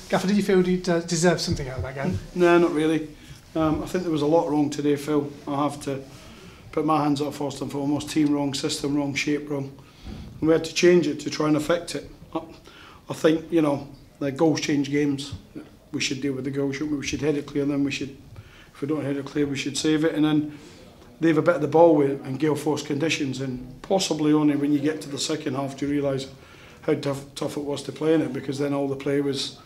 Gaffer, did you feel you deserved something out of that game? No, not really. I think there was a lot wrong today, Phil. I have to put my hands up first and foremost. Team wrong, system wrong, shape wrong. And we had to change it to try and affect it. I think, you know, the goals change games. We should deal with the goals, shouldn't we? We should head it clear, and then we should, if we don't head it clear, we should save it. And then they have a bit of the ball with in gale force conditions, and possibly only when you get to the second half do you realise how tough it was to play in it, because then all the play was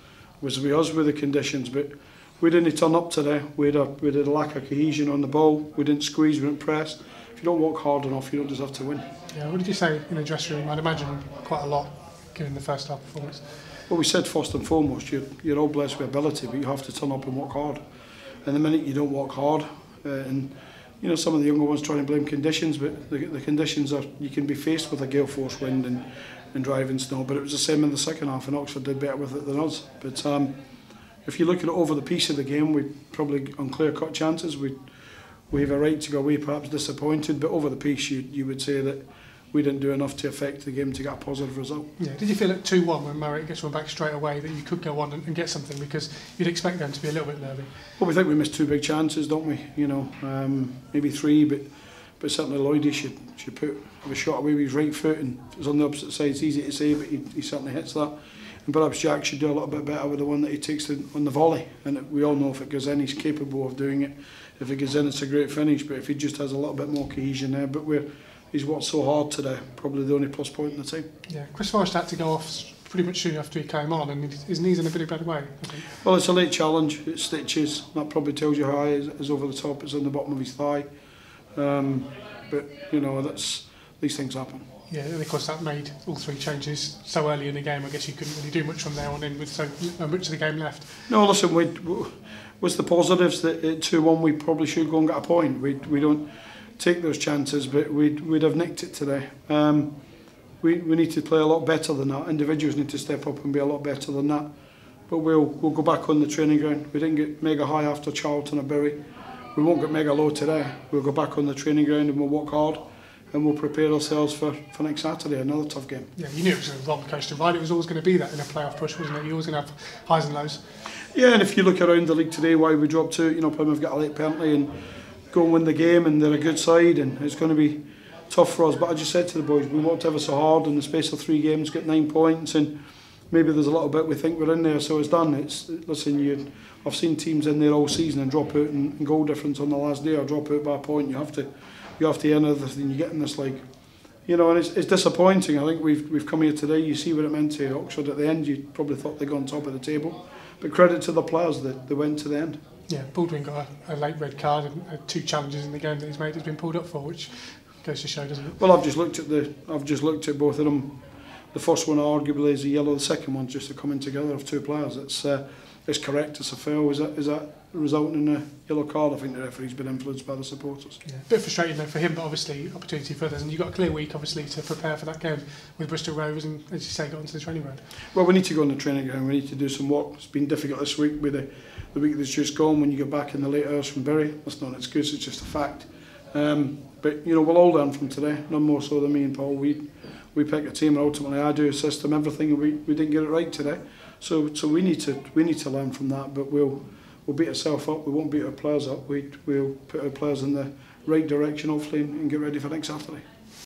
with us with the conditions. But we didn't turn up today. We had a lack of cohesion on the ball. We didn't squeeze, we didn't press. If you don't work hard enough, you don't deserve to win. Yeah, what did you say in the dressing room? I'd imagine quite a lot, given the first half performance. Well, we said first and foremost, you're all blessed with ability, but you have to turn up and work hard. And the minute you don't work hard, and you know, some of the younger ones try and blame conditions, but the conditions are, you can be faced with a gale force wind and driving snow. But it was the same in the second half, and Oxford did better with it than us. But if you look at it over the piece of the game, we probably on clear-cut chances. We have a right to go away, perhaps disappointed, but over the piece, you would say that we didn't do enough to affect the game to get a positive result. Yeah. Did you feel at 2-1 when Murray gets one back straight away that you could go on and get something, because you'd expect them to be a little bit nervy? Well, we think we missed two big chances, don't we? You know, maybe three, but certainly Lloydie should have a shot away with his right foot, and if it's on the opposite side, it's easy to say, but he certainly hits that. And perhaps Jack should do a little bit better with the one that he takes on the volley. And we all know if it goes in, he's capable of doing it. If it goes in, it's a great finish. But if he just has a little bit more cohesion there, but he's worked so hard today, probably the only plus point in the team. Yeah, Chris Forrest had to go off pretty much soon after he came on, and his knee's in a bit better way, I think. Well, it's a late challenge. It stitches. That probably tells you how high it is over the top. It's on the bottom of his thigh. But you know, these things happen. Yeah, and of course that made all three changes so early in the game. I guess you couldn't really do much from there on in with so much of the game left. No, listen, what's the positives? That at 2-1 we probably should go and get a point. We don't take those chances, but we'd have nicked it today. We need to play a lot better than that. Individuals need to step up and be a lot better than that. But we'll go back on the training ground. We didn't get mega high after Charlton or Bury. We won't get mega low today. We'll go back on the training ground and we'll work hard, and we'll prepare ourselves for next Saturday, another tough game. Yeah, you knew it was a roller coaster ride. It was always going to be that in a playoff push, wasn't it? You're always going to have highs and lows. Yeah, and if you look around the league today, why we dropped out, you know, Plymouth got a late penalty and go and win the game, and they're a good side, and it's going to be tough for us. But I just said to the boys, we worked ever so hard in the space of 3 games, got 9 points, and maybe there's a little bit we think we're in there, so it's done. Listen, I've seen teams in there all season and drop out in goal difference on the last day, or drop out by a point. You have to earn everything you get in this league. You know, and it's disappointing. I think we've come here today. You see what it meant to Oxford at the end. You probably thought they'd gone top of the table, but credit to the players that they went to the end. Yeah, Baldwin got a late red card and 2 challenges in the game that his mate has been pulled up for, which goes to show, doesn't it? Well, I've just looked at both of them. The first one arguably is a yellow. The second one's just a coming together of 2 players. It's correct. It's a foul. Is that resulting in a yellow card? I think the referee's been influenced by the supporters. Yeah, a bit frustrating though for him, but obviously opportunity for others. And you've got a clear week, obviously, to prepare for that game with Bristol Rovers, and as you say, got onto the training ground. Well, we need to go on the training ground. We need to do some work. It's been difficult this week with the week that's just gone. When you get back in the late hours from Bury, that's not an excuse. It's just a fact. But you know, we'll all learn from today. None more so than me and Paul. We pick a team, and ultimately I do a system, everything, and we didn't get it right today. So we need to learn from that. But we'll beat ourselves up. We won't beat our players up. We'll put our players in the right direction, hopefully, and get ready for next Saturday.